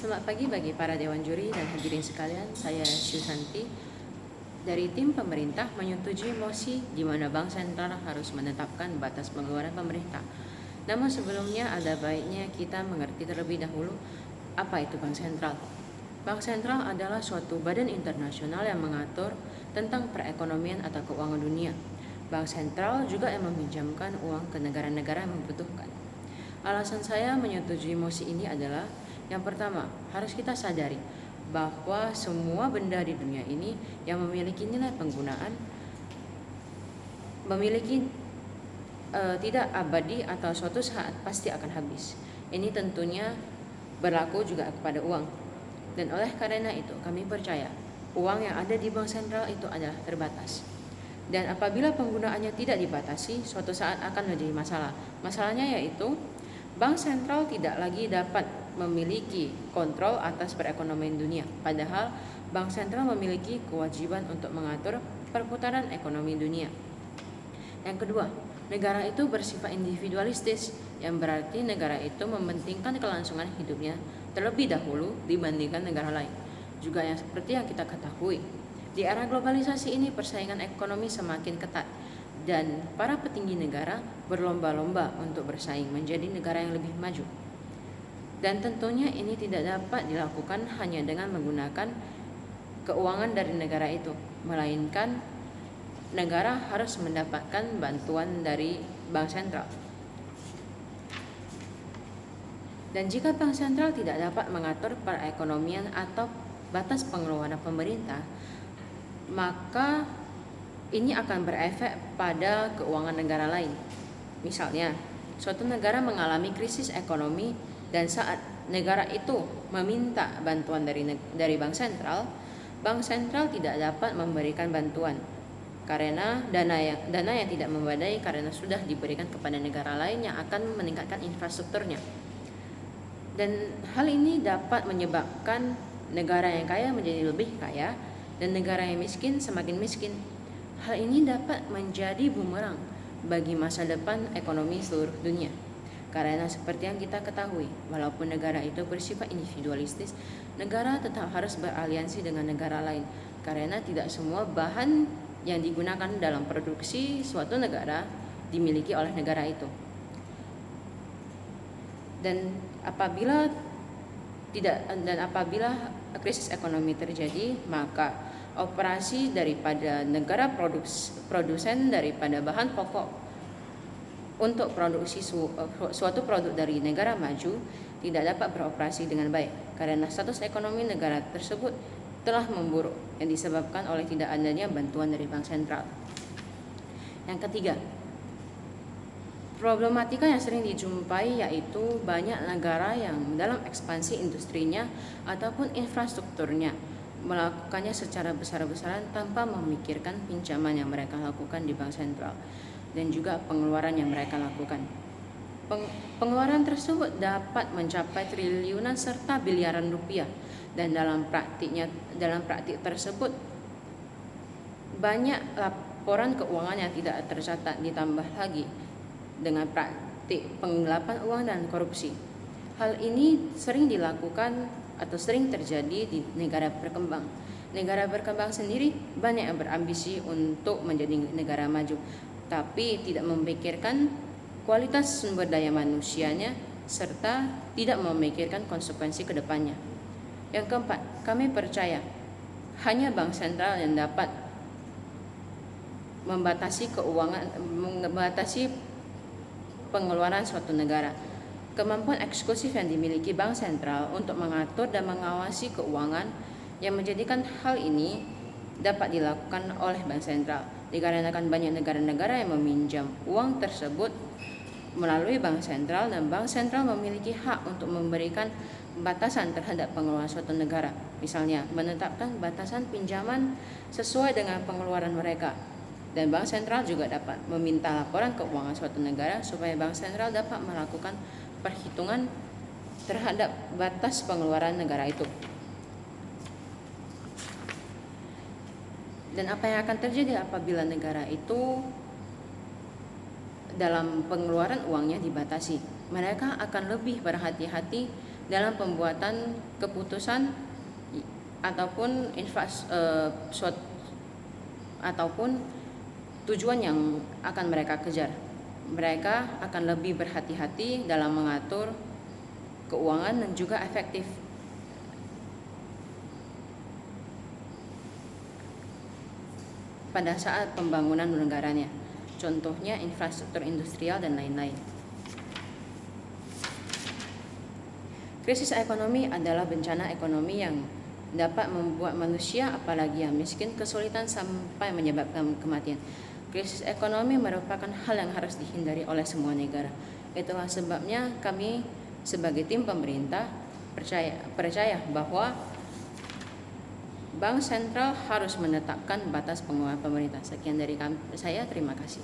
Selamat pagi bagi para dewan juri dan hadirin sekalian. Saya Syusanti dari tim pemerintah menyetujui mosi di mana Bank Sentral harus menetapkan batas pengeluaran pemerintah. Namun sebelumnya ada baiknya kita mengerti terlebih dahulu apa itu Bank Sentral. Bank Sentral adalah suatu badan internasional yang mengatur tentang perekonomian atau keuangan dunia. Bank Sentral juga yang meminjamkan uang ke negara-negara yang membutuhkan. Alasan saya menyetujui mosi ini adalah yang pertama, harus kita sadari bahwa semua benda di dunia ini yang memiliki nilai penggunaan memiliki tidak abadi atau suatu saat pasti akan habis. Ini tentunya berlaku juga kepada uang. Dan oleh karena itu, kami percaya uang yang ada di bank sentral itu adalah terbatas. Dan apabila penggunaannya tidak dibatasi, suatu saat akan menjadi masalah. Masalahnya yaitu bank sentral tidak lagi dapat memiliki kontrol atas perekonomian dunia. Padahal bank sentral memiliki kewajiban untuk mengatur perputaran ekonomi dunia. Yang kedua, negara itu bersifat individualistis, yang berarti negara itu mementingkan kelangsungan hidupnya terlebih dahulu dibandingkan negara lain. Juga yang seperti yang kita ketahui, di era globalisasi ini persaingan ekonomi semakin ketat dan para petinggi negara berlomba-lomba untuk bersaing menjadi negara yang lebih maju. Dan tentunya ini tidak dapat dilakukan hanya dengan menggunakan keuangan dari negara itu, melainkan negara harus mendapatkan bantuan dari bank sentral. Dan jika bank sentral tidak dapat mengatur perekonomian atau batas pengeluaran pemerintah, maka ini akan berefek pada keuangan negara lain. Misalnya, suatu negara mengalami krisis ekonomi dan saat negara itu meminta bantuan dari bank sentral tidak dapat memberikan bantuan karena dana yang tidak memadai karena sudah diberikan kepada negara lain yang akan meningkatkan infrastrukturnya. Dan hal ini dapat menyebabkan negara yang kaya menjadi lebih kaya dan negara yang miskin semakin miskin. Hal ini dapat menjadi bumerang bagi masa depan ekonomi seluruh dunia. Karena seperti yang kita ketahui, walaupun negara itu bersifat individualistis, negara tetap harus beraliansi dengan negara lain. Karena tidak semua bahan yang digunakan dalam produksi suatu negara dimiliki oleh negara itu. Dan apabila krisis ekonomi terjadi, maka operasi daripada negara produsen daripada bahan pokok untuk produksi suatu produk dari negara maju tidak dapat beroperasi dengan baik karena status ekonomi negara tersebut telah memburuk yang disebabkan oleh tidak adanya bantuan dari bank sentral. Yang ketiga, problematika yang sering dijumpai yaitu banyak negara yang dalam ekspansi industrinya ataupun infrastrukturnya melakukannya secara besar-besaran tanpa memikirkan pinjaman yang mereka lakukan di bank sentral dan juga pengeluaran yang mereka lakukan. Pengeluaran tersebut dapat mencapai triliunan serta biliaran rupiah dan dalam praktik tersebut banyak laporan keuangan yang tidak tercatat ditambah lagi dengan praktik penggelapan uang dan korupsi. Hal ini sering dilakukan atau sering terjadi di negara berkembang. Negara berkembang sendiri banyak yang berambisi untuk menjadi negara maju, tapi tidak memikirkan kualitas sumber daya manusianya serta tidak memikirkan konsekuensi ke depannya. Yang keempat, kami percaya hanya bank sentral yang dapat membatasi pengeluaran suatu negara. Kemampuan eksklusif yang dimiliki bank sentral untuk mengatur dan mengawasi keuangan yang menjadikan hal ini dapat dilakukan oleh bank sentral. Dikarenakan banyak negara-negara yang meminjam uang tersebut melalui bank sentral dan bank sentral memiliki hak untuk memberikan batasan terhadap pengeluaran suatu negara. Misalnya, menetapkan batasan pinjaman sesuai dengan pengeluaran mereka. Dan bank sentral juga dapat meminta laporan keuangan suatu negara supaya bank sentral dapat melakukan perhitungan terhadap batas pengeluaran negara itu. Dan apa yang akan terjadi apabila negara itu dalam pengeluaran uangnya dibatasi? Mereka akan lebih berhati-hati dalam pembuatan keputusan ataupun ataupun tujuan yang akan mereka kejar. Mereka akan lebih berhati-hati dalam mengatur keuangan dan juga efektif pada saat pembangunan negaranya. Contohnya infrastruktur industrial dan lain-lain. Krisis ekonomi adalah bencana ekonomi yang dapat membuat manusia, apalagi yang miskin, kesulitan sampai menyebabkan kematian. Krisis ekonomi merupakan hal yang harus dihindari oleh semua negara. Itulah sebabnya kami sebagai tim pemerintah percaya bahwa Bank Sentral harus menetapkan batas pengeluaran pemerintah. Sekian dari saya, terima kasih.